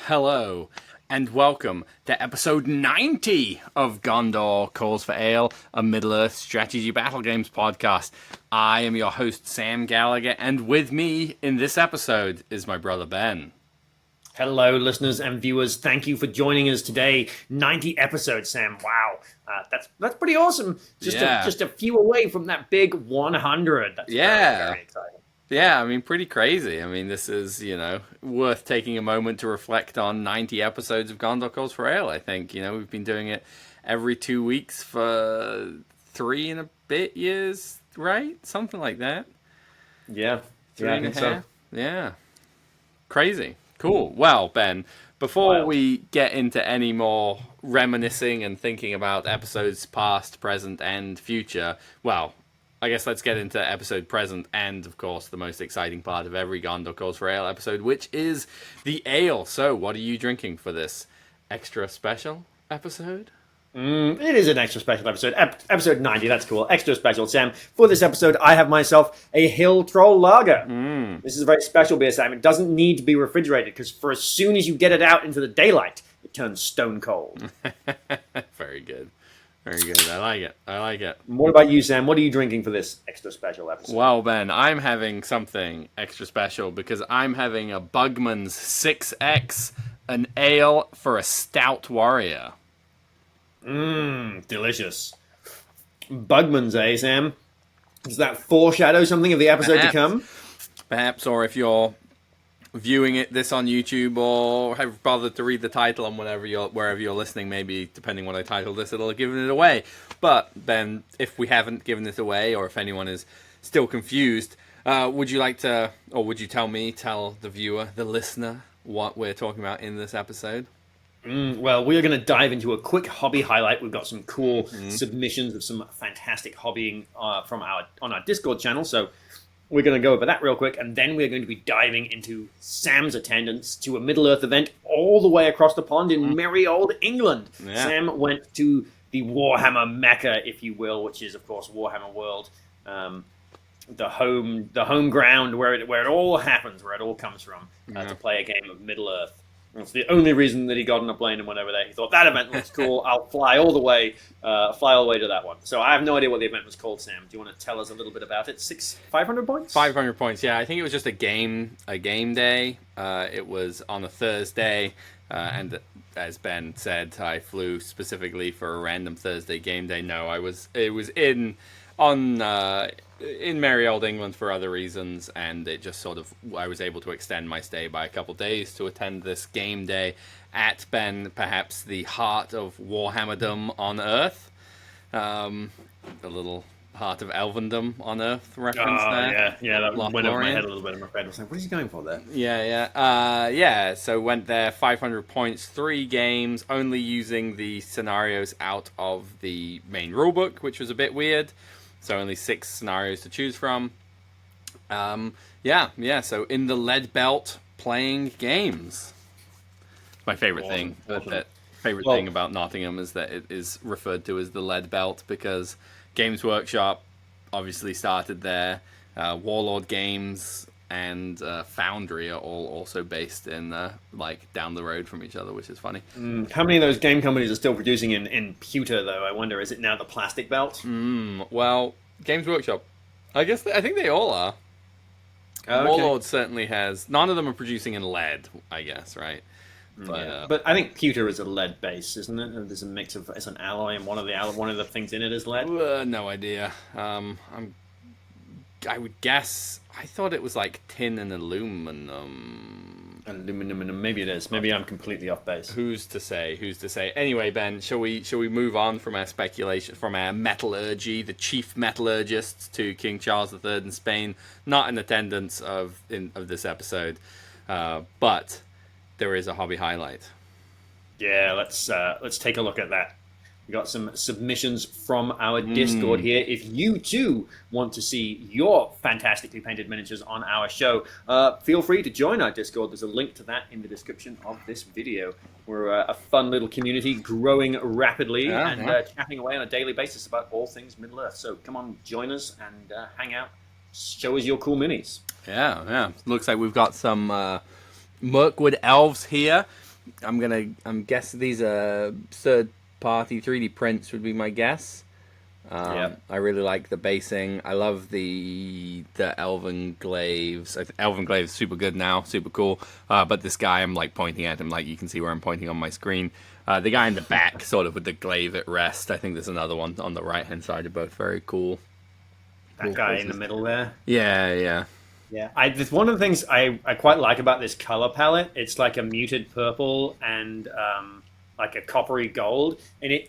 hello, and welcome to episode 90 of Gondor Calls for Ale, a Middle-earth strategy battle games podcast. I am your host, Sam Gallagher, and with me in this episode is my brother, Ben. Hello, listeners and viewers. Thank you for joining us today. 90 episodes, Sam. Wow. That's pretty awesome. Just a few away from that big 100. That's very exciting. Yeah, I mean, pretty crazy. I mean, this is, worth taking a moment to reflect on 90 episodes of Gondor Calls for Ale, I think. We've been doing it every 2 weeks for 3 and a bit years, right? Something like that. Yeah. Three and a half. So. Yeah. Crazy. Cool. Well, Ben, before we get into any more reminiscing and thinking about episodes past, present, and future, well, I guess let's get into episode present and, of course, the most exciting part of every Gondor Calls for Ale episode, which is the ale. So, what are you drinking for this extra special episode? It is an extra special episode. Episode 90, that's cool. Extra special, Sam. For this episode, I have myself a Hill Troll Lager. This is a very special beer, Sam. It doesn't need to be refrigerated, because for as soon as you get it out into the daylight, it turns stone cold. Very good. Very good. I like it. What about you, Sam? What are you drinking for this extra special episode? Well, Ben, I'm having something extra special because I'm having a Bugman's 6X, an ale for a stout warrior. Delicious. Bugman's, eh, Sam? Does that foreshadow something of the episode to come? Perhaps, or if you're viewing this on YouTube or have bothered to read the title on wherever you're listening, maybe depending what I title this, it'll have given it away. But Ben, if we haven't given it away, or if anyone is still confused, would you like to, or would you tell the viewer, the listener, what we're talking about in this episode? Well, we are going to dive into a quick hobby highlight. We've got some cool submissions of some fantastic hobbying on our Discord channel, so we're going to go over that real quick, and then we're going to be diving into Sam's attendance to a Middle-earth event all the way across the pond in merry old England. Yeah. Sam went to the Warhammer Mecca, if you will, which is, of course, Warhammer World, the home ground where it all happens, where it all comes from, to play a game of Middle-earth. It's the only reason that he got on a plane and went over there. He thought, that event looks cool. I'll fly all the way to that one. So I have no idea what the event was called, Sam. Do you want to tell us a little bit about it? 500 points? 500 points, yeah. I think it was just a game day. It was on a Thursday. And as Ben said, I flew specifically for a random Thursday game day. No, it was in merry old England for other reasons, and it just I was able to extend my stay by a couple days to attend this game day at, Ben, perhaps the heart of Warhammerdom on Earth. The little heart of Elvendom on Earth reference there. Yeah, that went over my head a little bit, I'm afraid. I was like, what is he going for there? Yeah, so went there, 500 points, 3 games, only using the scenarios out of the main rulebook, which was a bit weird. So only 6 scenarios to choose from. So in the lead belt, playing games. My favorite thing. Awesome. Thing about Nottingham is that it is referred to as the lead belt because Games Workshop obviously started there. Warlord Games and Foundry are all also based in down the road from each other, which is funny. How many of those game companies are still producing in pewter, though? I wonder, is it now the plastic belt? Well, Games Workshop, I think they all are. Warlord certainly has. None of them are producing in lead, I guess, right? But I think pewter is a lead base, isn't it? There's a mix of it's an alloy, and one of the things in it is lead. No idea. I would guess. I thought it was like tin and aluminum. Maybe it is. Maybe I'm completely off base. Who's to say? Anyway, Ben, shall we move on from our speculation, from our metallurgy, the chief metallurgists, to King Charles III in Spain, not in attendance of this episode, but there is a hobby highlight. Yeah, let's take a look at that. We got some submissions from our Discord here. If you too want to see your fantastically painted miniatures on our show, feel free to join our Discord. There's a link to that in the description of this video. We're a fun little community growing rapidly and chatting away on a daily basis about all things Middle-earth. So come on, join us and hang out. Show us your cool minis. Yeah. Looks like we've got some Mirkwood elves here. I'm guessing these are third-party 3D prints would be my guess. I really like the basing. I love the elven glaives. Elven glaives super good now, super cool. But this guy, I'm like pointing at him, like you can see where I'm pointing on my screen. The guy in the back, sort of with the glaive at rest. I think there's another one on the right hand side. Are both very cool. That guy in the middle there. Yeah. It's one of the things I quite like about this color palette. It's like a muted purple and like a coppery gold, and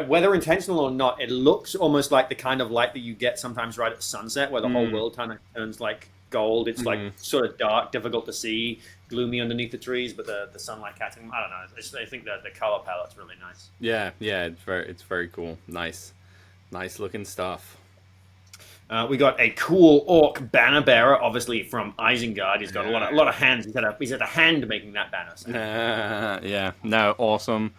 whether intentional or not, it looks almost like the kind of light that you get sometimes right at sunset, where the whole world kind of turns like gold. It's like sort of dark, difficult to see, gloomy underneath the trees, but the sunlight catching them. I don't know. I think that the color palette's really nice. Yeah, it's very cool. Nice looking stuff. We got a cool orc banner bearer, obviously from Isengard. He's got a lot of hands. He's had a hand making that banner. So. Yeah, no, awesome.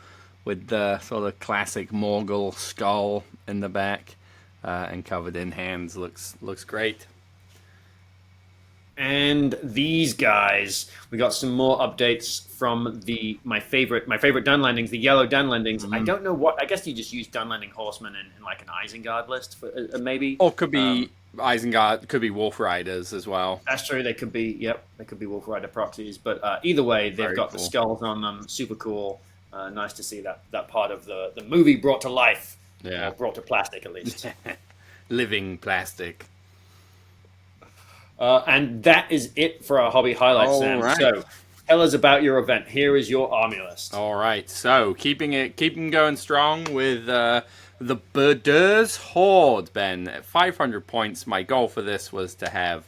With the sort of classic Morgul skull in the back and covered in hands, looks great. And these guys, we got some more updates from my favorite Dunlandings, the yellow Dunlandings. I don't know what. I guess you just use Dunlanding horsemen in like an Isengard list, for, maybe. Or could be Isengard, could be Wolf Riders as well. That's true. They could be. Yep, they could be Wolf Rider proxies. But either way, they've got the skulls on them. Super cool. Nice to see that part of the movie brought to life. Yeah, or brought to plastic at least. Living plastic. And that is it for our hobby highlights, Sam. Right. So tell us about your event. Here is your army list. All right. So keeping going strong with the Beverages Horde, Ben. At 500 points, my goal for this was to have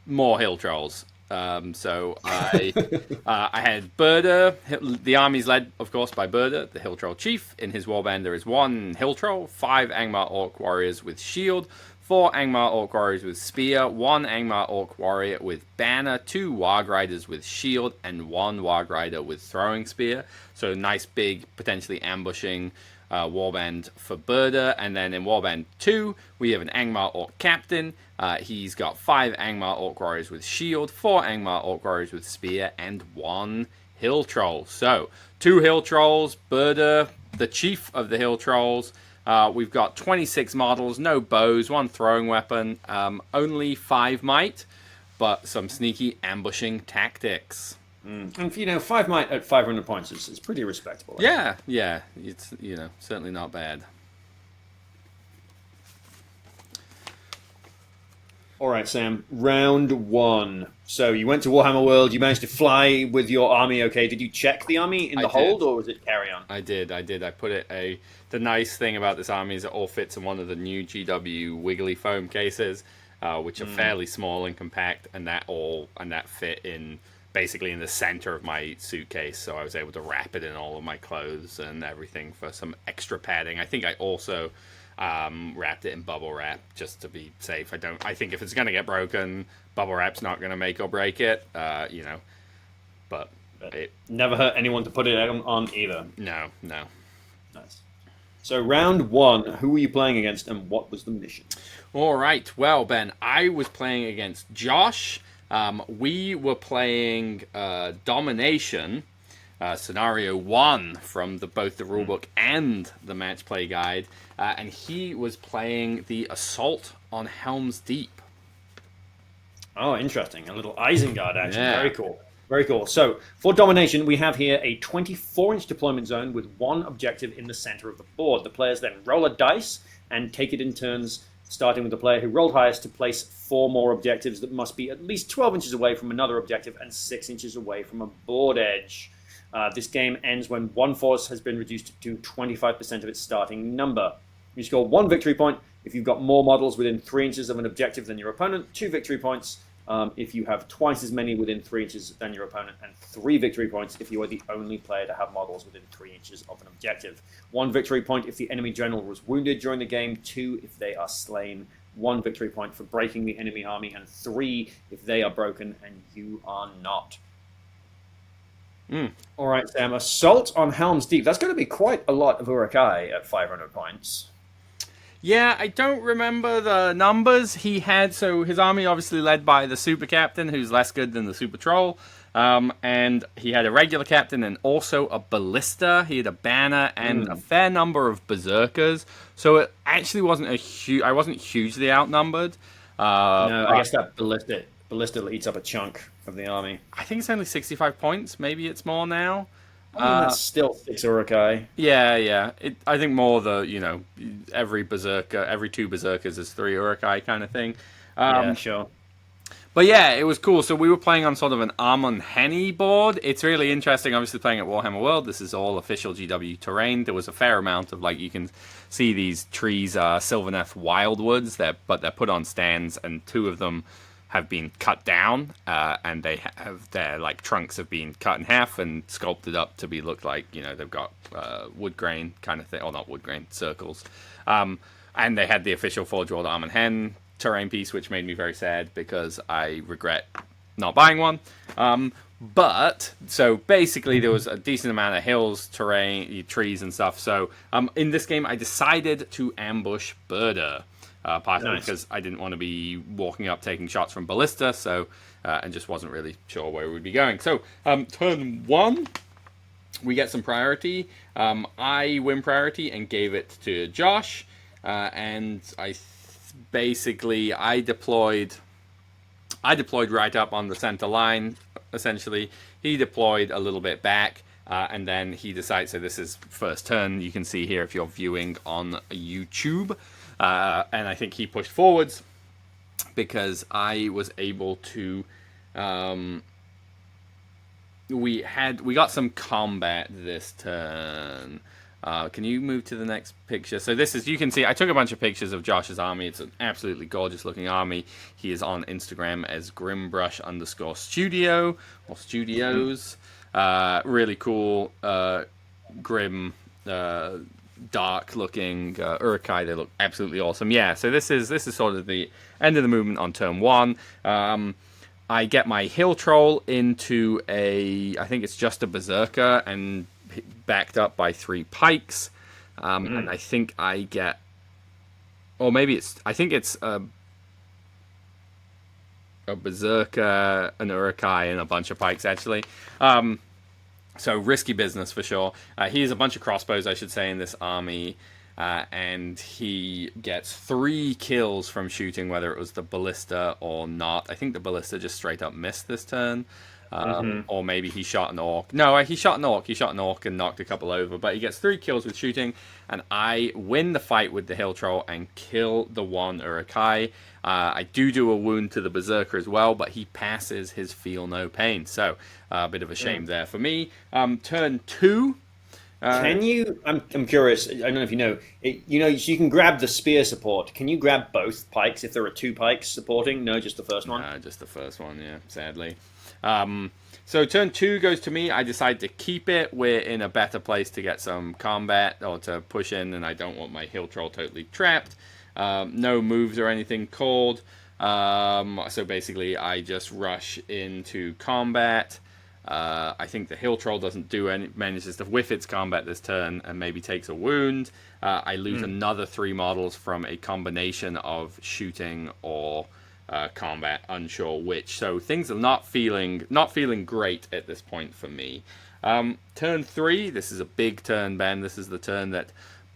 more hill trolls. So I had Burda. The army's led, of course, by Burda, the hill troll chief. In his warband, there is 1 hill troll, 5 Angmar orc warriors with shield, 4 Angmar Orc Warriors with Spear, 1 Angmar Orc Warrior with Banner, 2 Warg Riders with Shield, and 1 Warg Rider with Throwing Spear. So nice, big, potentially ambushing warband for Burda. And then in warband 2, we have an Angmar Orc Captain. He's got 5 Angmar Orc Warriors with Shield, 4 Angmar Orc Warriors with Spear, and 1 Hill Troll. So 2 Hill Trolls, Burda, the chief of the Hill Trolls. We've got 26 models, no bows, 1 throwing weapon, only 5 might, but some sneaky ambushing tactics. And 5 might at 500 points is pretty respectable. Yeah, it's certainly not bad. All right, Sam. Round 1. So you went to Warhammer World. You managed to fly with your army. Okay, did you check the army in the hold, or was it carry on? I did. I put it the nice thing about this army is it all fits in one of the new GW wiggly foam cases, which are fairly small and compact, and that fit in basically in the center of my suitcase. So I was able to wrap it in all of my clothes and everything for some extra padding. I think I also wrapped it in bubble wrap just to be safe. I think if it's going to get broken, bubble wrap's not going to make or break it, but it never hurt anyone to put it on either. No. Nice. So round 1, who were you playing against and what was the mission? All right. Well, Ben, I was playing against Josh. We were playing Domination, Scenario 1 from both the rulebook and the match play guide, and he was playing the Assault on Helm's Deep. Oh, interesting. A little Isengard action. Yeah. Very cool. Very cool. So, for Domination, we have here a 24-inch deployment zone with 1 objective in the center of the board. The players then roll a dice and take it in turns, starting with the player who rolled highest to place 4 more objectives that must be at least 12 inches away from another objective and 6 inches away from a board edge. This game ends when one force has been reduced to 25% of its starting number. You score 1 victory point if you've got more models within 3 inches of an objective than your opponent, 2 victory points if you have twice as many within 3 inches than your opponent, and 3 victory points if you are the only player to have models within 3 inches of an objective. 1 victory point if the enemy general was wounded during the game, 2 if they are slain, 1 victory point for breaking the enemy army, and 3 if they are broken and you are not. All right, Sam. Assault on Helm's Deep. That's going to be quite a lot of Urukai at 500 points. Yeah, I don't remember the numbers he had. So his army obviously led by the super captain, who's less good than the super troll. And he had a regular captain and also a ballista. He had a banner and a fair number of berserkers. So it actually wasn't I wasn't hugely outnumbered. No, I But guess that ballista eats up a chunk of the army. I think it's only 65 points. Maybe it's more now. I mean, that's still 6 Urukai. Yeah. I think more every berserker, every 2 berserkers is 3 Urukai kind of thing. Yeah, sure. But yeah, it was cool. So we were playing on sort of an Amon Henny board. It's really interesting, obviously, playing at Warhammer World. This is all official GW terrain. There was a fair amount of, you can see these trees are Sylvaneth wildwoods, but they're put on stands, and 2 of them have been cut down, and they have their, trunks have been cut in half and sculpted up to look like, they've got wood grain kind of thing, or not wood grain, circles. And they had the official Forge World Amon Hen terrain piece, which made me very sad because I regret not buying one. But so basically there was a decent amount of hills, terrain, trees and stuff. So in this game I decided to ambush Birder, partly because I didn't want to be walking up taking shots from ballista, so and just wasn't really sure where we would be going. So turn 1 we get some priority. I win priority and gave it to Josh, and basically I deployed right up on the center line, essentially. He deployed a little bit back, and then he decides, so this is first turn, you can see here if you're viewing on YouTube, and I think he pushed forwards because I was able to, we got some combat this turn. Can you move to the next picture? So this is, you can see, I took a bunch of pictures of Josh's army. It's an absolutely gorgeous looking army. He is on Instagram as Grimbrush_studio or studios. Really cool, grim, dark looking Urukai. They look absolutely awesome. Yeah, so this is sort of the end of the movement on turn 1. I get my hill troll into I think it's just a berserker, and backed up by 3 pikes, and I think I get, or maybe I think it's a berserker, an Urukai, and a bunch of pikes actually. So risky business for sure. He has a bunch of crossbows, I should say, in this army, and he gets 3 kills from shooting, whether it was the ballista or not. I think the ballista just straight up missed this turn. Or maybe he shot an orc. No, he shot an orc. He shot an orc and knocked a couple over. But he gets 3 kills with shooting, and I win the fight with the hill troll and kill the 1 Urukai. I do a wound to the berserker as well, but he passes his feel no pain. So a bit of a shame there for me. Turn 2. Can you? I'm curious. I don't know if you know. So you can grab the spear support. Can you grab both pikes if there are 2 pikes supporting? No, just the first one. No, just the first one. Yeah, sadly. So turn 2 goes to me. I decide to keep it. We're in a better place to get some combat or to push in, and I don't want my hill troll totally trapped. No moves or anything called. So basically, I just rush into combat. I think the hill troll doesn't manages to whiff its combat this turn and maybe takes a wound. I lose another 3 models from a combination of shooting or combat, unsure which. So things are not feeling great at this point for me. Turn 3, this is a big turn, Ben. This is the turn that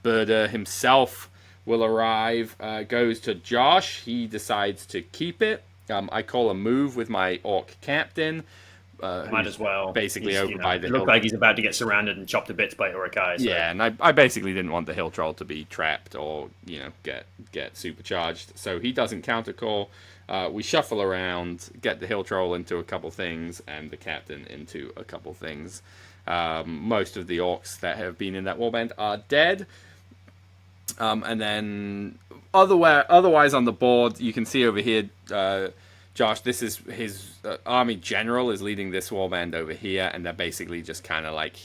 Birder himself will arrive. Goes to Josh. He decides to keep it. I call a move with my orc captain. Might as well. Basically over by the hill. It looked like he's about to get surrounded and chopped to bits by Urukai. So. Yeah, and I basically didn't want the hill troll to be trapped or get supercharged. So he doesn't counter call. We shuffle around, get the hill troll into a couple things, and the captain into a couple things. Most of the orcs that have been in that warband are dead. And then otherwise on the board, you can see over here, Josh, this is his army general is leading this warband over here, and they're basically just kind of like,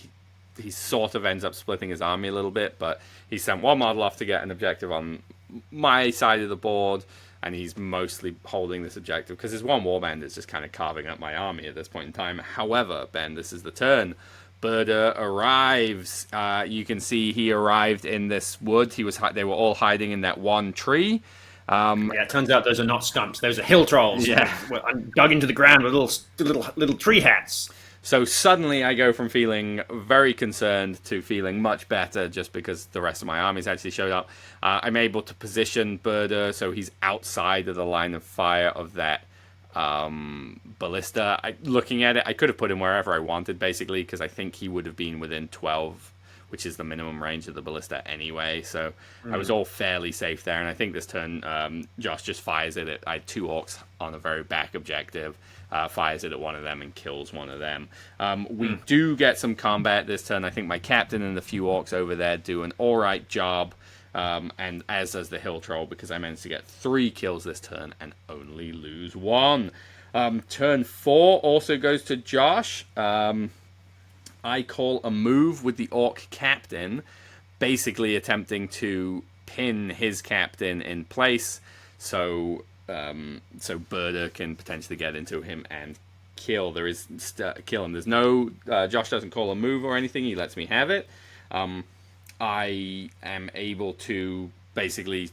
he sort of ends up splitting his army a little bit, but he sent 1 model off to get an objective on my side of the board, and he's mostly holding this objective because his 1 warband is just kind of carving up my army at this point in time. However, Ben, this is the turn. Birder arrives. You can see he arrived in this wood. They were all hiding in that one tree. Yeah, it turns out those are not stumps; those are hill trolls. Yeah. Dug into the ground with little tree hats. So suddenly I go from feeling very concerned to feeling much better just because the rest of my armies actually showed up. I'm able to position Burda so he's outside of the line of fire of that ballista. Looking at it, I could have put him wherever I wanted, basically, because I think he would have been within 12, which is the minimum range of the ballista anyway. So I was all fairly safe there. And I think this turn, Josh just fires it. I had 2 orcs on a very back objective. Fires it at one of them and kills one of them. We do get some combat this turn. I think my captain and the few orcs over there do an alright job. And as does the hill troll, because I managed to get 3 kills this turn and only lose 1. Turn 4 also goes to Josh. I call a move with the orc captain, basically attempting to pin his captain in place. So Burda can potentially get into him and kill. Kill him. There's no Josh doesn't call a move or anything. He lets me have it. I am able to basically,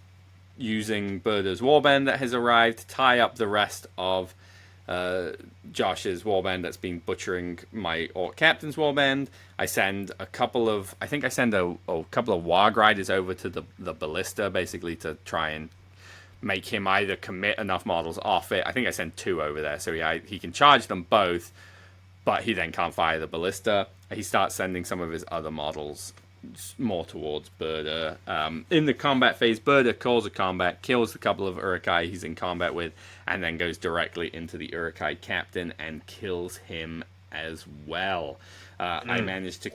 using Burda's warband that has arrived, tie up the rest of Josh's warband that's been butchering my orc captain's warband. I send a couple of warg riders over to the ballista, basically to try and make him either commit enough models off it. I think I sent 2 over there, so he can charge them both, but he then can't fire the ballista. He starts sending some of his other models more towards Burda. In the combat phase, Burda calls a combat, kills the couple of Uruk-hai he's in combat with, and then goes directly into the Uruk-hai captain and kills him as well. I managed to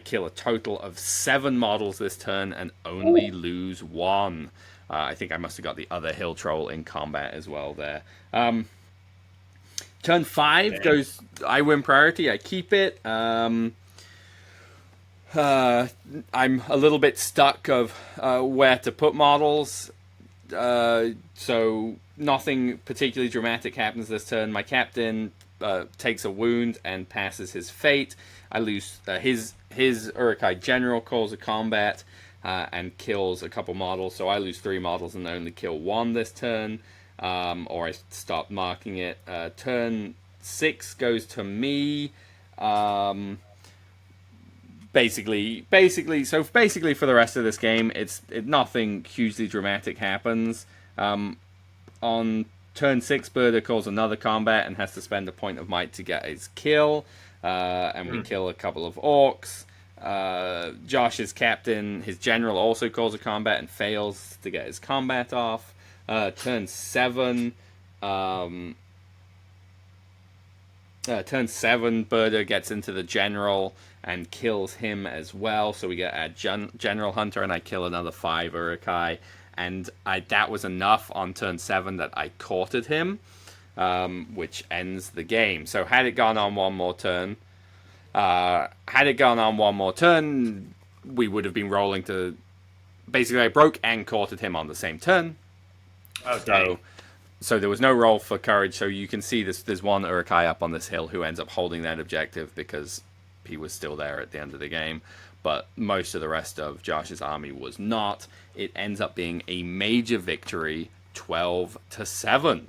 kill a total of 7 models this turn and only lose 1. I think I must have got the other hill troll in combat as well there. Turn 5 goes, I win priority, I keep it. I'm a little bit stuck of where to put models. So nothing particularly dramatic happens this turn. My captain takes a wound and passes his fate. I lose his Uruk-hai general calls a combat and kills a couple models, so I lose 3 models and only kill 1 this turn, or I stop marking it. Turn 6 goes to me. Basically for the rest of this game, nothing hugely dramatic happens. On turn 6, Burda calls another combat and has to spend a point of might to get his kill, and we kill a couple of orcs. Josh's captain, his general, also calls a combat and fails to get his combat off. Turn 7, Burda gets into the general and kills him as well. So we get a general hunter, and I kill another 5 Uruk-hai. And that was enough on turn 7 that I courted him, which ends the game. So had it gone on one more turn, we would have been rolling to... Basically, I broke and courted him on the same turn. Okay. So there was no roll for courage. So you can see there's one Uruk-hai up on this hill who ends up holding that objective because he was still there at the end of the game. But most of the rest of Josh's army was not. It ends up being a major victory, 12-7.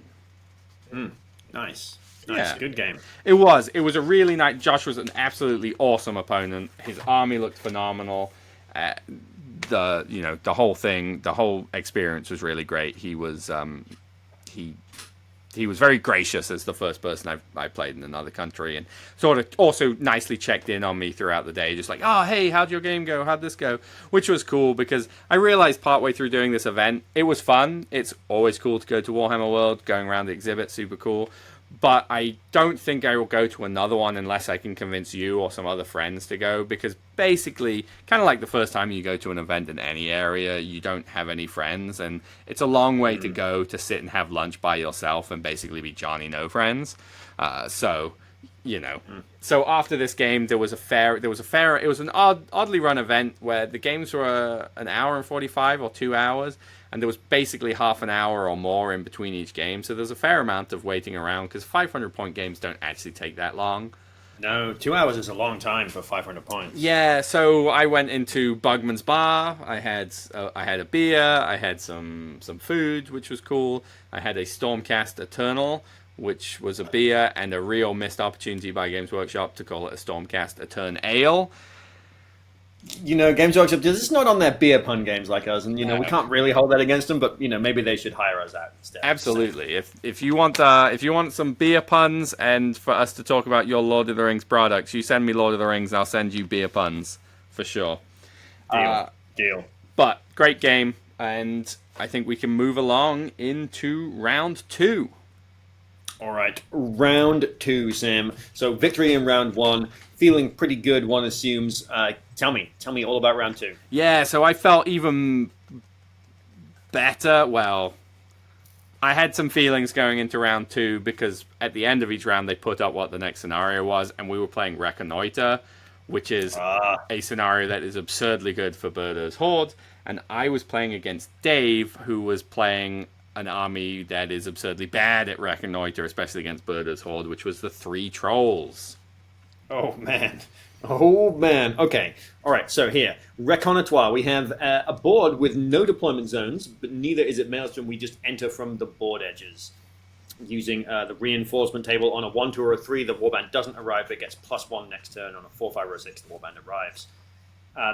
Nice. Yeah. Good game. It was a really nice... Josh was an absolutely awesome opponent. His army looked phenomenal. The whole thing, the whole experience was really great. He was he was very gracious as the first person I played in another country, and sort of also nicely checked in on me throughout the day, just like, oh, hey, how'd your game go? How'd this go? Which was cool, because I realized partway through doing this event, it was fun. It's always cool to go to Warhammer World, going around the exhibit, super cool. But I don't think I will go to another one unless I can convince you or some other friends to go, because basically, kind of like the first time you go to an event in any area, you don't have any friends, and it's a long way to go to sit and have lunch by yourself and basically be Johnny No Friends. So after this game, it was an oddly run event where the games were an hour and 45 or 2 hours, and there was basically half an hour or more in between each game, so there's a fair amount of waiting around, because 500-point games don't actually take that long. No, 2 hours is a long time for 500 points. Yeah, so I went into Bugman's bar. I had a beer. I had some food, which was cool. I had a Stormcast Eternal, which was a beer, and a real missed opportunity by Games Workshop to call it a Stormcast Etern Ale. Games Workshop is not on their beer pun games like us, and No. we can't really hold that against them. But maybe they should hire us out instead. Absolutely. If you want some beer puns and for us to talk about your Lord of the Rings products, you send me Lord of the Rings, and I'll send you beer puns for sure. Deal. But great game, and I think we can move along into round 2. All right, round 2, Sam. So victory in round 1, feeling pretty good. One assumes. Tell me all about round 2. Yeah, so I felt even better. Well, I had some feelings going into round 2 because at the end of each round they put up what the next scenario was, and we were playing Reconnoitre, which is a scenario that is absurdly good for Birder's Horde, and I was playing against Dave, who was playing an army that is absurdly bad at Reconnoitre, especially against Birder's Horde, which was the 3 Trolls. Oh, man. Okay. All right, so here. Reconnoitre. We have a board with no deployment zones, but neither is it Maelstrom. We just enter from the board edges. Using the reinforcement table on a 1, 2, or a 3, the warband doesn't arrive, but gets +1 next turn. On a 4, 5, or a 6, the warband arrives.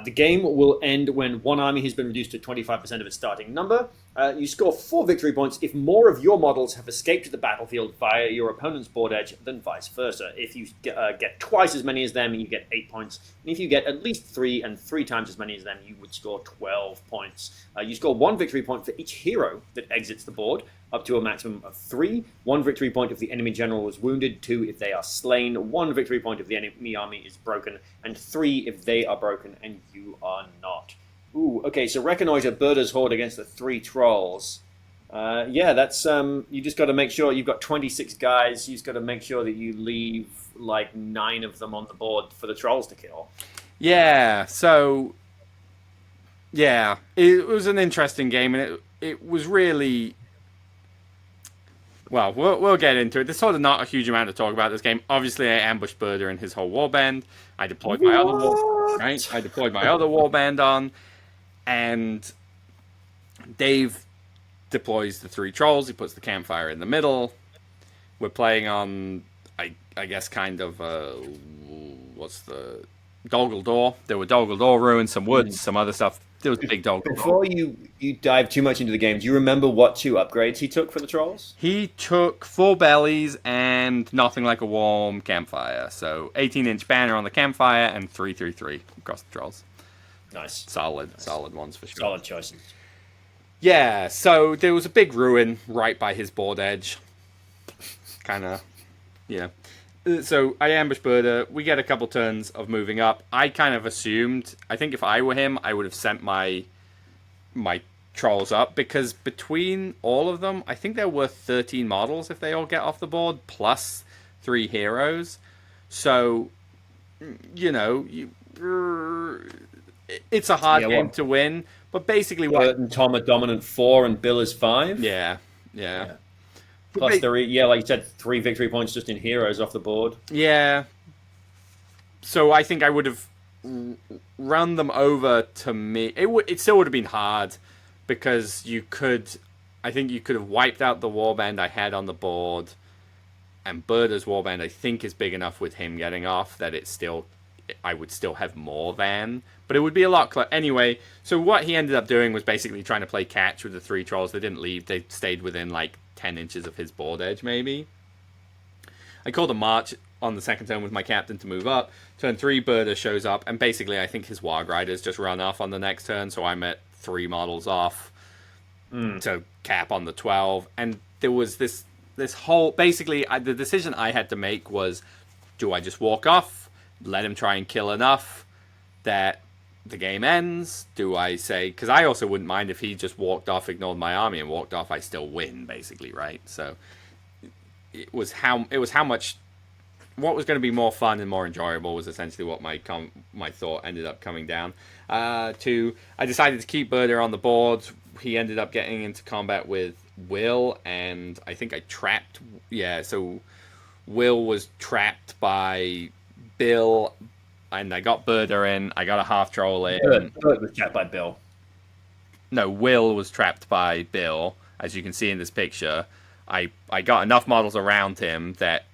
The game will end when one army has been reduced to 25% of its starting number. You score 4 victory points if more of your models have escaped the battlefield via your opponent's board edge than vice versa. If you get twice as many as them, you get 8 points. And if you get at least 3 and 3 times as many as them, you would score 12 points. You score 1 victory point for each hero that exits the board, up to a maximum of 3. 1 victory point if the enemy general was wounded, 2 if they are slain, 1 victory point if the enemy army is broken, and 3 if they are broken and you are not. Ooh, okay, so Reconnoitre Birder's Horde against the 3 Trolls. That's, you just got to make sure you've got 26 guys, you just got to make sure that you leave, 9 of them on the board for the Trolls to kill. Yeah, so... Yeah, it was an interesting game, and it was really... Well, we'll get into it. There's sort of not a huge amount to talk about this game. Obviously, I ambushed Birder and his whole warband. I deployed my other warband on, and Dave deploys the 3 Trolls. He puts the campfire in the middle. We're playing on, I guess, kind of what's the Doggle Door. There were Doggle Door ruins, some woods, some other stuff. There was a big Doggle Door. Before you dive too much into the game, do you remember what 2 upgrades he took for the Trolls? He took 4 bellies and Nothing Like a Warm campfire. So 18-inch banner on the campfire and 3/3/3 across the Trolls. Nice. Solid ones for sure. Solid choices. Yeah, so there was a big ruin right by his board edge. Kind of, yeah. So I ambush Birder. We get a couple turns of moving up. I kind of assumed, I think if I were him, I would have sent my Trolls up, because between all of them, I think they're worth 13 models if they all get off the board, plus 3 heroes. So, it's a hard game to win. But basically, Bert and Tom are dominant 4 and Bill is 5. Yeah. Plus, like you said, 3 victory points just in heroes off the board. Yeah. So I think I would have run them over to me. It still would have been hard, because I think you could have wiped out the warband I had on the board, and Birder's warband I think is big enough with him getting off that I would still have more than, but it would be a lot anyway. So what he ended up doing was basically trying to play catch with the 3 Trolls. They didn't leave. They stayed within 10 inches of his board edge, maybe. I called a march on the second turn with my captain to move up. Turn 3, Birder shows up, and basically I think his Warg Riders just run off on the next turn, so I'm at 3 models off to cap on the 12. And there was this whole... Basically, the decision I had to make was, do I just walk off, let him try and kill enough that the game ends? Do I say... Because I also wouldn't mind if he just walked off, ignored my army, and walked off, I still win, basically, right? So it was how much... What was going to be more fun and more enjoyable was essentially what my thought ended up coming down to. I decided to keep Birder on the board. He ended up getting into combat with Will, and I think I trapped... Yeah, so Will was trapped by Bill, and I got Berda in. I got a half troll in. Bert was trapped by Bill. No, Will was trapped by Bill, as you can see in this picture. I got enough models around him that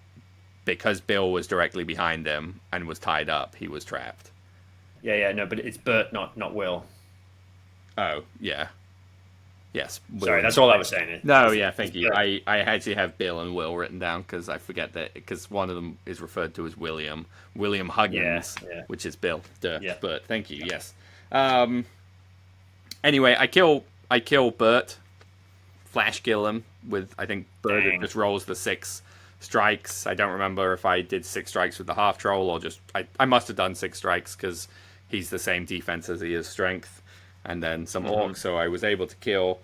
because Bill was directly behind him and was tied up, he was trapped. Yeah, no, but it's Bert, not Will. Oh, yeah. Yes. Sorry, that's all I was saying. No, yeah, thank you. I actually have Bill and Will written down because I forget that, because one of them is referred to as William Huggins, which is Bill. Bert, thank you, yes. Anyway, I kill Bert, flash kill him with, I think Bert just rolls the 6 strikes. I don't remember if I did 6 strikes with the half troll or just, I must have done 6 strikes because he's the same defense as he is strength, and then some orcs, so I was able to kill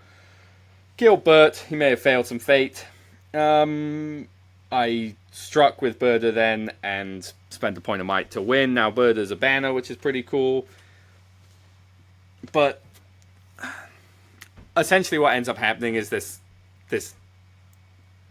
Bert. He may have failed some fate. I struck with Berda then and spent a point of might to win. Now Berda's a banner, which is pretty cool. But essentially what ends up happening is this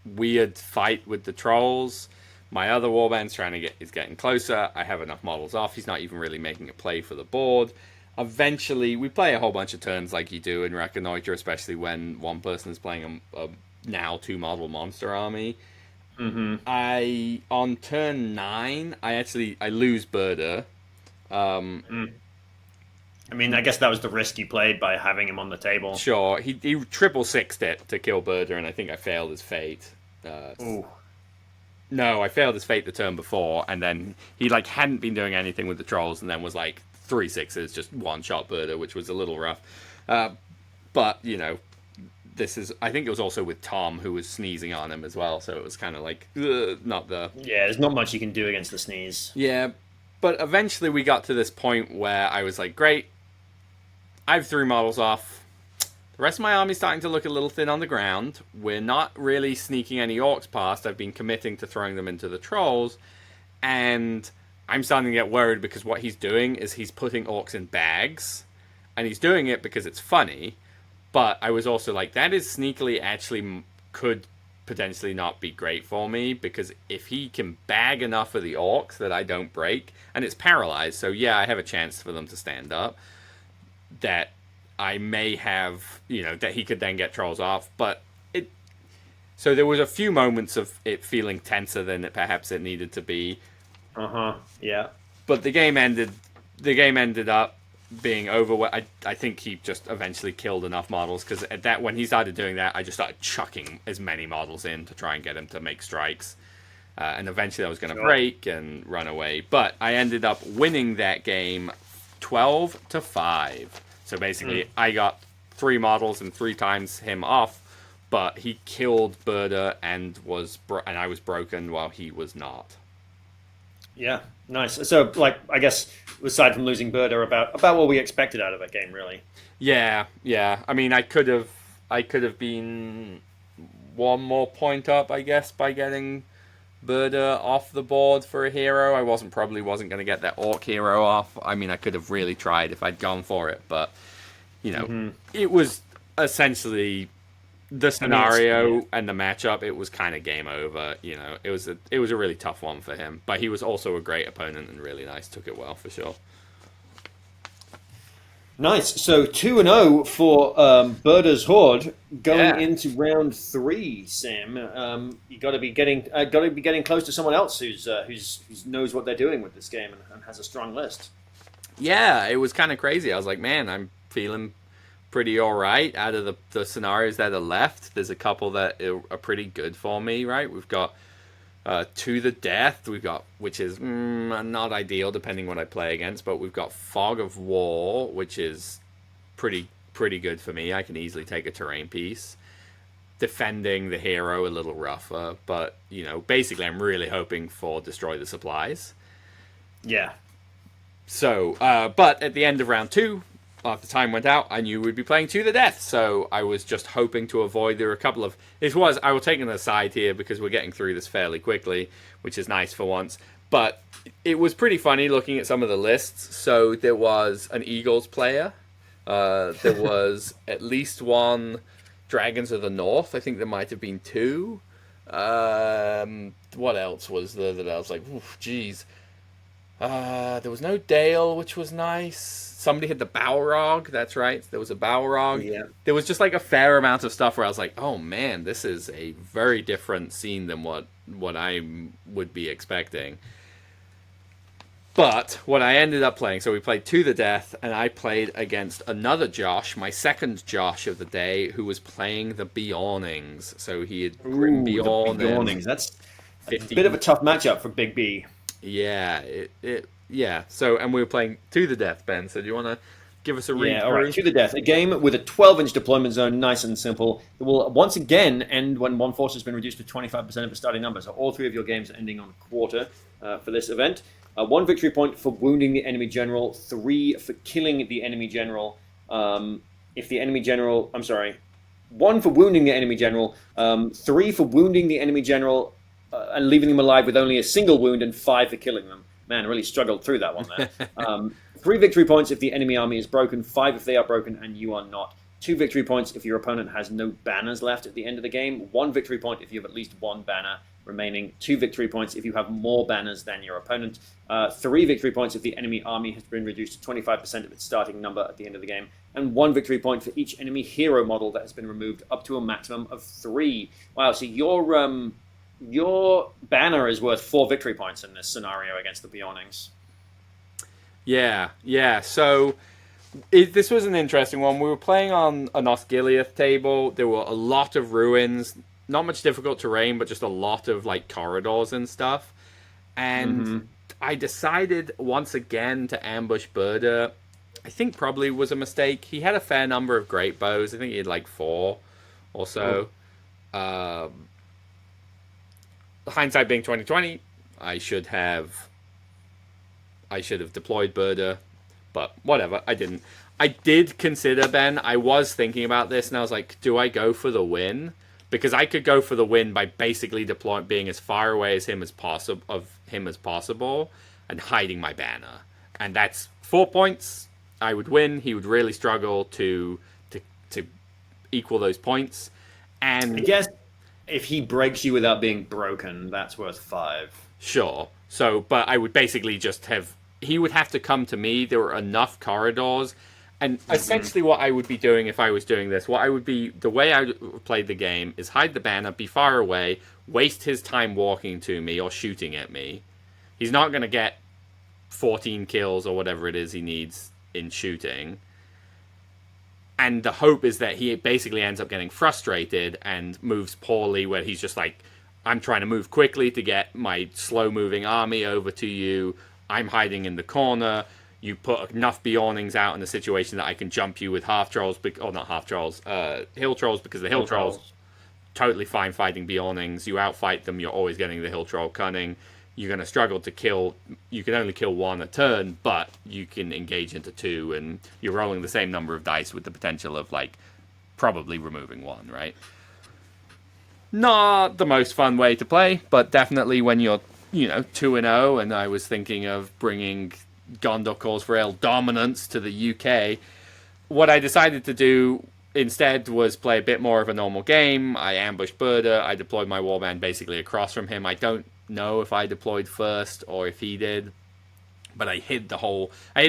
weird fight with the trolls. My other warband's is getting closer. I have enough models off. He's not even really making a play for the board. Eventually, we play a whole bunch of turns like you do in Reconnoitre, especially when one person is playing a now 2-model monster army. On turn 9, I lose Berda. I mean, I guess that was the risk you played by having him on the table. Sure, he 666'd it to kill Berda, and I think I failed his fate. Ooh. No, I failed his fate the turn before, and then he hadn't been doing anything with the trolls, and then was 3 6s, just one-shot Berda, which was a little rough. But, this is, I think it was also with Tom, who was sneezing on him as well, so it was kind of not the... Yeah, there's not much you can do against the sneeze. Yeah, but eventually we got to this point where I was like, great, I have 3 models off. The rest of my army's starting to look a little thin on the ground. We're not really sneaking any orcs past. I've been committing to throwing them into the trolls, and I'm starting to get worried because what he's doing is he's putting orcs in bags, and he's doing it because it's funny, but I was also like, that is sneakily actually could potentially not be great for me, because if he can bag enough of the orcs that I don't break, and it's paralyzed, so yeah, I have a chance for them to stand up, that I may have, that he could then get trolls off, but so there was a few moments of it feeling tenser than perhaps it needed to be. Yeah. But the game ended up being over. I think he just eventually killed enough models, because when he started doing that, I just started chucking as many models in to try and get him to make strikes. And eventually I was going to break and run away. But I ended up winning that game 12-5. So basically I got 3 models and 3 times him off, but he killed Berda and I was broken while he was not. Yeah, nice. So, I guess, aside from losing Berda, about what we expected out of that game, really. Yeah. I mean, I could have been 1 more point up, I guess, by getting Berda off the board for a hero. I probably wasn't going to get that orc hero off. I mean, I could have really tried if I'd gone for it, but it was essentially the scenario and the matchup. It was kind of game over. It was a really tough one for him, but he was also a great opponent and really nice. Took it well for sure. Nice. So 2-0 for Berda's Horde going into round 3. Sam, you got to be getting close to someone else who's knows what they're doing with this game and has a strong list. Yeah, it was kind of crazy. I was like, man, I'm feeling pretty all right out of the scenarios that are left. There's a couple that are pretty good for me, right? We've got To the Death, which is not ideal depending what I play against, but we've got Fog of War, which is pretty good for me. I can easily take a terrain piece. Defending the hero a little rougher, but basically I'm really hoping for Destroy the Supplies. Yeah. So, but at the end of round 2, after time went out, I knew we'd be playing To the Death, so I was just hoping to avoid. There were a couple of... I will take an aside here because we're getting through this fairly quickly, which is nice for once. But it was pretty funny looking at some of the lists. So there was an Eagles player. There was at least 1 Dragons of the North. I think there might have been 2. What else was there that I was like, geez. There was no Dale, which was nice. Somebody had the Balrog. That's right. There was a Balrog. Yeah. There was just like a fair amount of stuff where I was like, "Oh man, this is a very different scene than what I would be expecting." But what I ended up playing, so we played To the Death, and I played against another Josh, my second Josh of the day, who was playing the Beornings. So he had Grim Beorn the and Beornings. That's a 15. bit of a tough matchup for Big B. Yeah, yeah. So, and we were playing To the Death, Ben. So do you want to give us a read Yeah, through? all right. To the Death. A game with a 12-inch deployment zone, nice and simple. It will once again end when one force has been reduced to 25% of its starting number. So all three of your games are ending on quarter for this event. 1 victory point for wounding the enemy general, 3 for killing the enemy general. If the enemy general, I'm sorry, 1 for wounding the enemy general, 3 for wounding the enemy general and leaving them alive with only a single wound, and 5 for killing them. Man, I really struggled through that one there. 3 victory points if the enemy army is broken, 5 if they are broken and you are not. 2 victory points if your opponent has no banners left at the end of the game. 1 victory point if you have at least 1 banner remaining. 2 victory points if you have more banners than your opponent. 3 victory points if the enemy army has been reduced to 25% of its starting number at the end of the game. And 1 victory point for each enemy hero model that has been removed, up to a maximum of 3. Wow, so your banner is worth 4 victory points in this scenario against the Beornings. Yeah. So this was an interesting one. We were playing on an Osgiliath table. There were a lot of ruins, not much difficult terrain, but just a lot of like corridors and stuff. And I decided once again to ambush Burda. I think probably was a mistake. He had a fair number of great bows. I think he had like 4 or so. Hindsight being 2020, I should have deployed Burda, but whatever, I didn't. I did consider, Ben, I was thinking about this, and I was like, do I go for the win? Because I could go for the win by basically deploying, being as far away as him as possible, and hiding my banner. And that's 4 points. I would win. He would really struggle to equal those points. And I guess if he breaks you without being broken, that's worth 5. Sure. So, but I would basically just have... He would have to come to me. There were enough corridors. And essentially what I would be doing if I was doing this, the way I played the game is hide the banner, be far away, waste his time walking to me or shooting at me. He's not going to get 14 kills or whatever it is he needs in shooting. And the hope is that he basically ends up getting frustrated and moves poorly, where he's just like, I'm trying to move quickly to get my slow-moving army over to you. I'm hiding in the corner. You put enough Beornings out in a situation that I can jump you with half-trolls, or not half-trolls, hill-trolls, because the hill-trolls totally fine fighting Beornings. You outfight them, you're always getting the hill-troll cunning. You're going to struggle to kill... You can only kill 1 a turn, but you can engage into 2, and you're rolling the same number of dice with the potential of, like, probably removing 1, right? Not the most fun way to play, but definitely when you're, 2-0, and I was thinking of bringing Gondor Calls for Ale dominance to the UK, what I decided to do instead was play a bit more of a normal game. I ambushed Burda. I deployed my warband basically across from him. I don't know if I deployed first or if he did, but I hid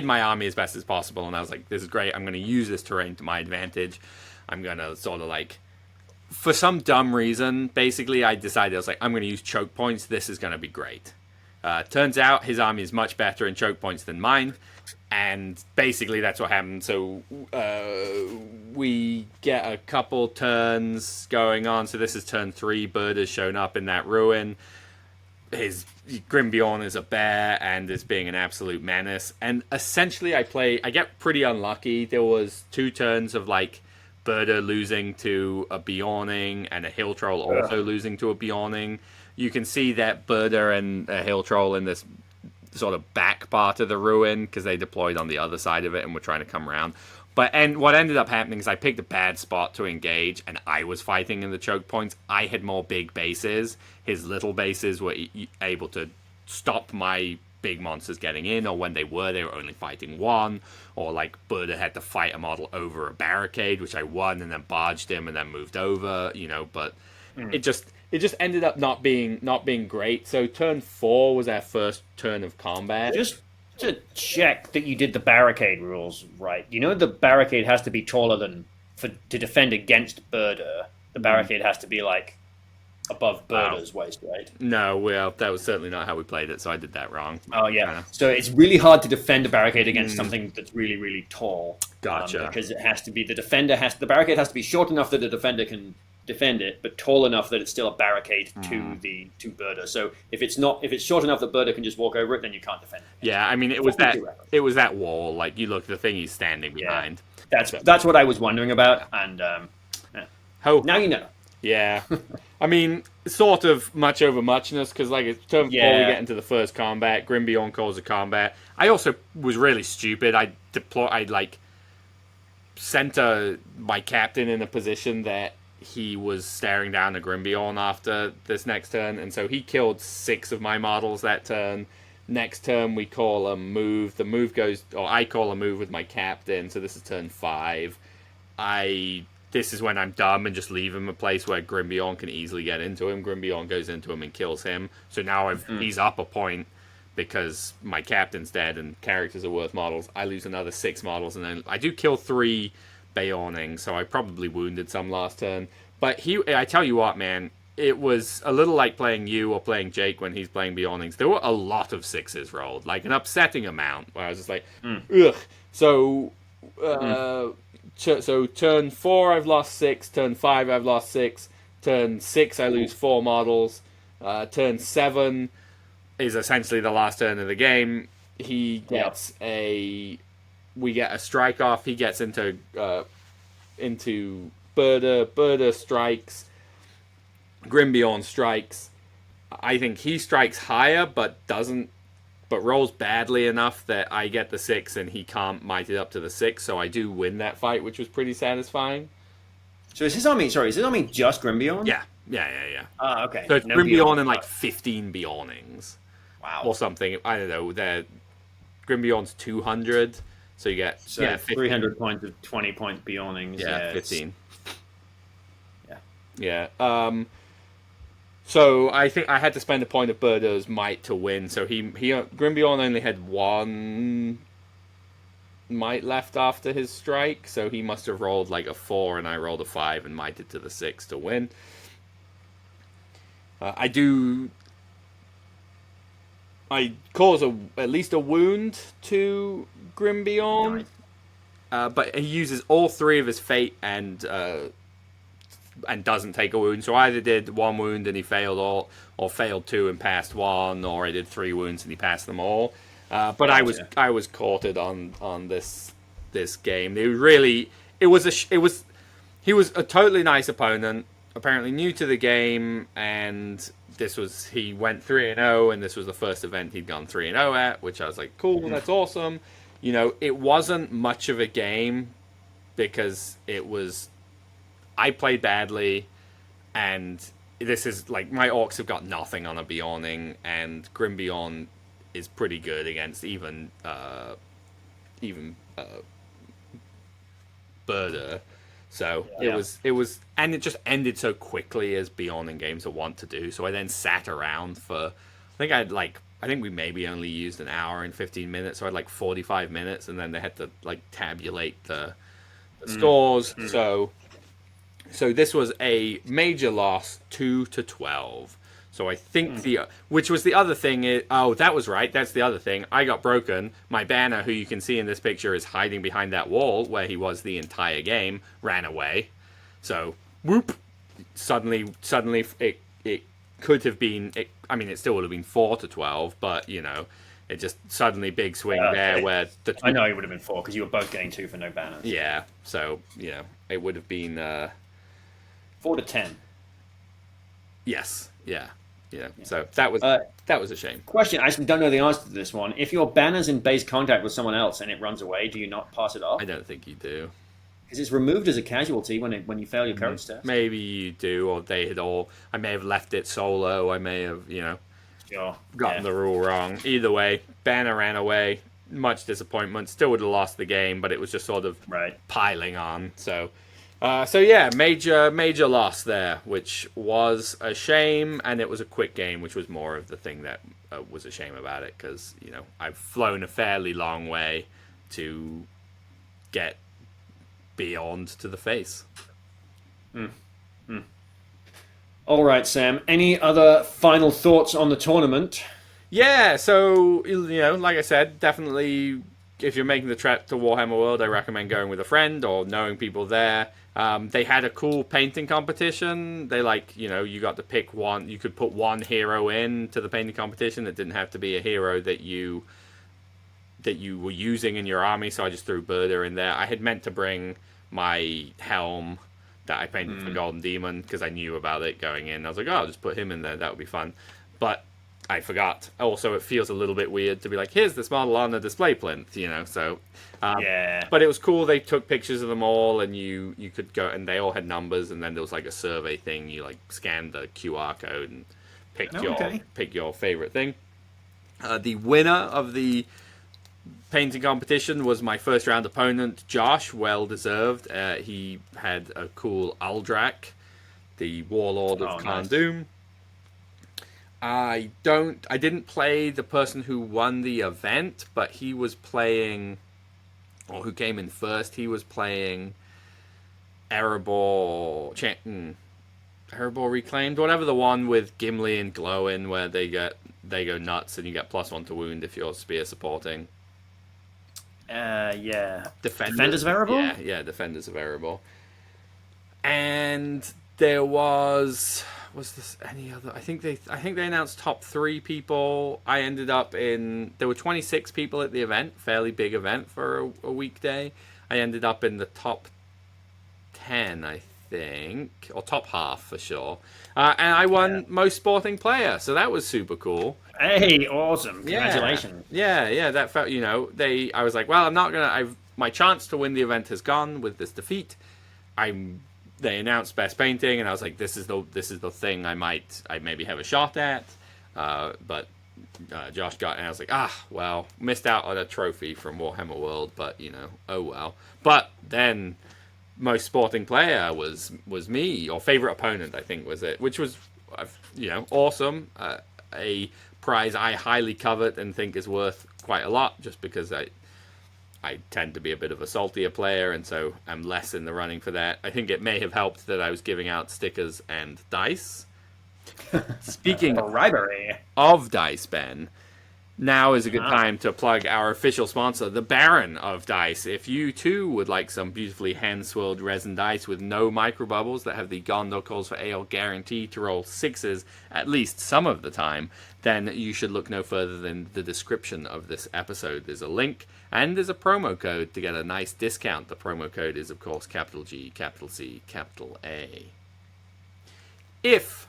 my army as best as possible, and I was like, this is great. I'm going to use this terrain to my advantage. I'm going to sort of like, for some dumb reason, basically I decided, I was like, I'm going to use choke points. This is going to be great. Turns out his army is much better in choke points than mine, and basically that's what happened. So we get a couple turns going on. So this is turn 3. Bird has shown up in that ruin. His Grimbeorn is a bear and is being an absolute menace. And essentially I get pretty unlucky. There was 2 turns of like Birder losing to a Beorning and a Hill Troll also losing to a Beorning. You can see that Birder and a Hill Troll in this sort of back part of the ruin because they deployed on the other side of it and were trying to come around. And what ended up happening is I picked a bad spot to engage, and I was fighting in the choke points. I had more big bases. His little bases were able to stop my big monsters getting in, or when they were only fighting 1. Or like Burda had to fight a model over a barricade, which I won, and then barged him and then moved over, but it just ended up not being great. So turn 4 was our first turn of combat. Just to check that you did the barricade rules right. You know the barricade has to be taller than to defend against Birder. The barricade has to be like above Birder's waist, right? No, well, that was certainly not how we played it, so I did that wrong. Oh yeah. So it's really hard to defend a barricade against something that's really, really tall. Gotcha. Because it has to be the barricade has to be short enough that the defender can defend it, but tall enough that it's still a barricade to Birder. So if it's short enough that Birder can just walk over it, then you can't defend it. Yeah, I mean it was that wall. Like you look, the thing he's standing behind. That's what I was wondering about, and now you know. Yeah, I mean, sort of much over muchness, because like it's turn 4 we get into the first combat. Grimbeorn calls a combat. I also was really stupid. I'd like center my captain in a position that he was staring down a Grimbeorn after this next turn, and so he killed 6 of my models that turn. Next turn we call a move. The move goes, or I call a move with my captain. So this is turn 5. This is when I'm dumb and just leave him a place where Grimbeorn can easily get into him. Grimbeorn goes into him and kills him. So now he's up a point because my captain's dead and characters are worth models. I lose another 6 models, and then I do kill 3 Beorning, so I probably wounded some last turn. But I tell you what, man, it was a little like playing you or playing Jake when he's playing Beornings. There were a lot of 6s rolled, like an upsetting amount, where I was just like, ugh. So... So turn 4 I've lost 6, turn 5 I've lost 6, turn 6 I lose 4 models, turn 7 is essentially the last turn of the game. He gets we get a strike off. He gets into Birder strikes, Grimbeorn strikes. I think he strikes higher, but rolls badly enough that I get the 6 and he can't might it up to the 6, so I do win that fight, which was pretty satisfying. So is his army just Grimbeorn? Yeah. Okay. So it's Grimbeorn and like 15 Beornings. Wow. Or something. I don't know. Grimbeorn's 200, so you get 300 points of 20-point Beornings. Yeah, 15. Yeah. So I think I had to spend a point of Birder's might to win. So Grimbeorn only had 1 might left after his strike, so he must have rolled like a 4, and I rolled a 5 and mighted to the 6 to win. I cause at least a wound to Grimbeorn, but he uses all 3 of his fate and doesn't take a wound. So I either did 1 wound and he failed all, or failed 2 and passed 1, or I did 3 wounds and he passed them all. But I was courted on this game. He was a totally nice opponent, apparently new to the game, and he went 3-0, and this was the first event he'd gone 3-0 at, which I was like, cool, that's awesome. You know, it wasn't much of a game because I played badly, and this is like my orcs have got nothing on a Beorning, and Grimbeorn is pretty good against even Birder. So it was, and it just ended so quickly as Beorning games are wont to do. So I then sat around for, I think we maybe only used an hour and 15 minutes, so I had like 45 minutes, and then they had to like tabulate the scores. So this was a major loss, 2-12. So I think which was the other thing. That was right. That's the other thing. I got broken. My banner, who you can see in this picture, is hiding behind that wall where he was the entire game, ran away. So, whoop. Suddenly it could have been, it still would have been 4-12, but, you know, it just suddenly big swing there where... I know it would have been 4 because you were both getting 2 for no banners. Yeah, so, you know, it would have been... 4-10. Yes, yeah. So that was a shame. Question: I actually don't know the answer to this one. If your banner's in base contact with someone else and it runs away, do you not pass it off? I don't think you do, because it's removed as a casualty when you fail your courage test. Maybe you do, or they had all. I may have left it solo. I may have, gotten the rule wrong. Either way, banner ran away. Much disappointment. Still would have lost the game, but it was just sort of piling on. So. So yeah, major loss there, which was a shame, and it was a quick game, which was more of the thing that was a shame about it, because I've flown a fairly long way to get beyond to the face. All right, Sam. Any other final thoughts on the tournament? Yeah, so like I said, definitely if you're making the trek to Warhammer World, I recommend going with a friend or knowing people there. They had a cool painting competition. They you got to pick one. You could put one hero in to the painting competition. It didn't have to be a hero that you were using in your army. So I just threw Berda in there. I had meant to bring my helm that I painted for Golden Demon because I knew about it going in. I was like, oh, I'll just put him in there. That would be fun. But I forgot. Also, it feels a little bit weird to be like, here's this model on the display plinth, so... Yeah. But it was cool. They took pictures of them all, and you could go... And they all had numbers, and then there was like a survey thing. You scanned the QR code and pick your favorite thing. The winner of the painting competition was my first round opponent, Josh. Well deserved. He had a cool Aldrak, the Warlord of Khan Doom. I didn't play the person who won the event, but he was playing, or who came in first. He was playing Erebor Reclaimed, whatever the one with Gimli and Glowin, where they go nuts and you get +1 to wound if you're spear supporting. Yeah. Defenders of Erebor? Yeah, Defenders of Erebor. And there was this any other? I think they announced top 3 people. I ended up there were 26 people at the event, fairly big event for a weekday. I ended up in the top 10, I think, or top half for sure. And I won most sporting player, so that was super cool. Hey, awesome! Congratulations. Yeah. That felt, I was like, well, I'm not gonna. My chance to win the event has gone with this defeat. They announced best painting, and I was like, this is the thing I maybe have a shot at. But Josh got, and I was like, well, missed out on a trophy from Warhammer World, but oh well. But then most sporting player was me, or favorite opponent, I think was it, which was awesome. A prize I highly covet and think is worth quite a lot, just because I tend to be a bit of a saltier player, and so I'm less in the running for that. I think it may have helped that I was giving out stickers and dice. Speaking of dice, Ben, now is a good time to plug our official sponsor, the Baron of Dice. If you too would like some beautifully hand-swirled resin dice with no microbubbles that have the Gondor Calls for Ale guarantee to roll 6s at least some of the time, then you should look no further than the description of this episode. There's a link, and there's a promo code to get a nice discount. The promo code is, of course, capital G, capital C, capital A. If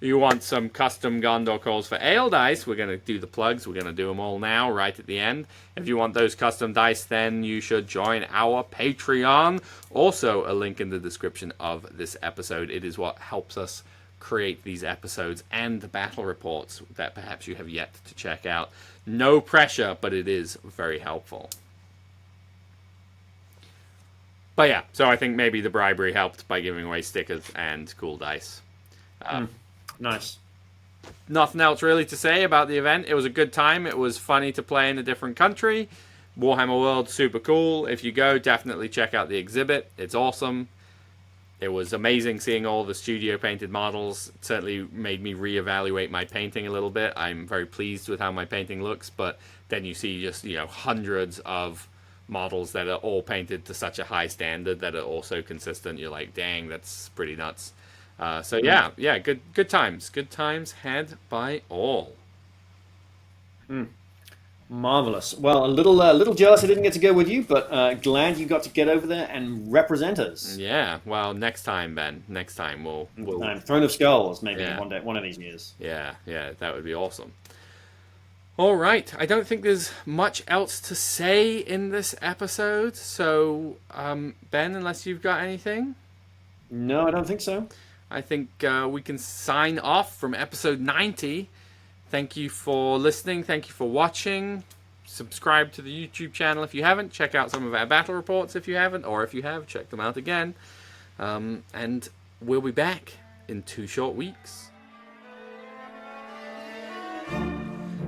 you want some custom Gondor Calls for Ale dice, we're going to do the plugs. We're going to do them all now, right at the end. If you want those custom dice, then you should join our Patreon. Also, a link in the description of this episode. It is what helps us create these episodes and the battle reports that perhaps you have yet to check out. No pressure, but it is very helpful. But yeah, so I think maybe the bribery helped by giving away stickers and cool dice. Nice. Nothing else really to say about the event. It was a good time. It was funny to play in a different country. Warhammer World, super cool. If you go, definitely check out the exhibit. It's awesome. It was amazing seeing all the studio painted models. It certainly made me reevaluate my painting a little bit. I'm very pleased with how my painting looks, but then you see just, hundreds of models that are all painted to such a high standard that are also consistent. You're like, dang, that's pretty nuts. So good times had by all. Marvelous. Well, a little jealous I didn't get to go with you, but glad you got to get over there and represent us. Yeah. Well, next time, Ben. Next time we'll Throne of Skulls, maybe one of these years. Yeah, that would be awesome. All right. I don't think there's much else to say in this episode. So, Ben, unless you've got anything? No, I don't think so. I think we can sign off from episode 90. Thank you for listening. Thank you for watching. Subscribe to the YouTube channel if you haven't. Check out some of our battle reports if you haven't. Or if you have, check them out again. And we'll be back in 2 short weeks.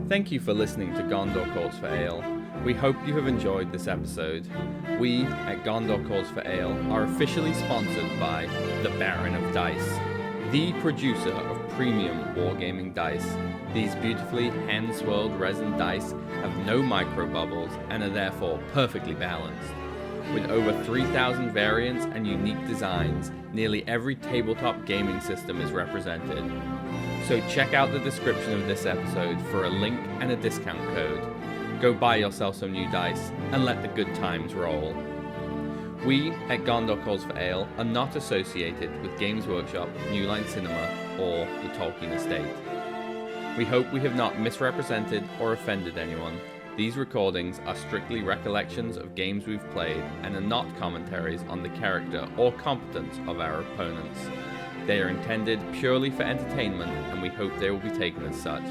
Thank you for listening to Gondor Calls for Ale. We hope you have enjoyed this episode. We at Gondor Calls for Ale are officially sponsored by the Baron of Dice, the producer of premium wargaming dice. These beautifully hand-swirled resin dice have no micro bubbles and are therefore perfectly balanced. With over 3,000 variants and unique designs, nearly every tabletop gaming system is represented. So check out the description of this episode for a link and a discount code. Go buy yourself some new dice and let the good times roll. We at Gondor Calls for Ale are not associated with Games Workshop, New Line Cinema, or the Tolkien Estate. We hope we have not misrepresented or offended anyone. These recordings are strictly recollections of games we've played and are not commentaries on the character or competence of our opponents. They are intended purely for entertainment, and we hope they will be taken as such.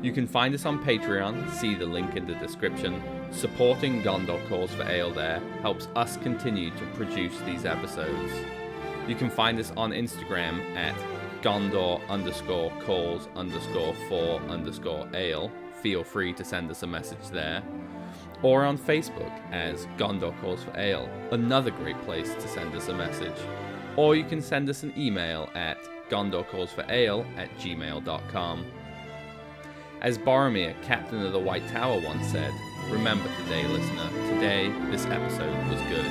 You can find us on Patreon, see the link in the description. Supporting Gondor Calls for Ale there helps us continue to produce these episodes. You can find us on Instagram at Gondor_calls_for_ale. Feel free to send us a message there. Or on Facebook as Gondor Calls for Ale, another great place to send us a message. Or you can send us an email at gondorcallsforale@gmail.com. As Boromir, Captain of the White Tower, once said, remember today, listener, today this episode was good.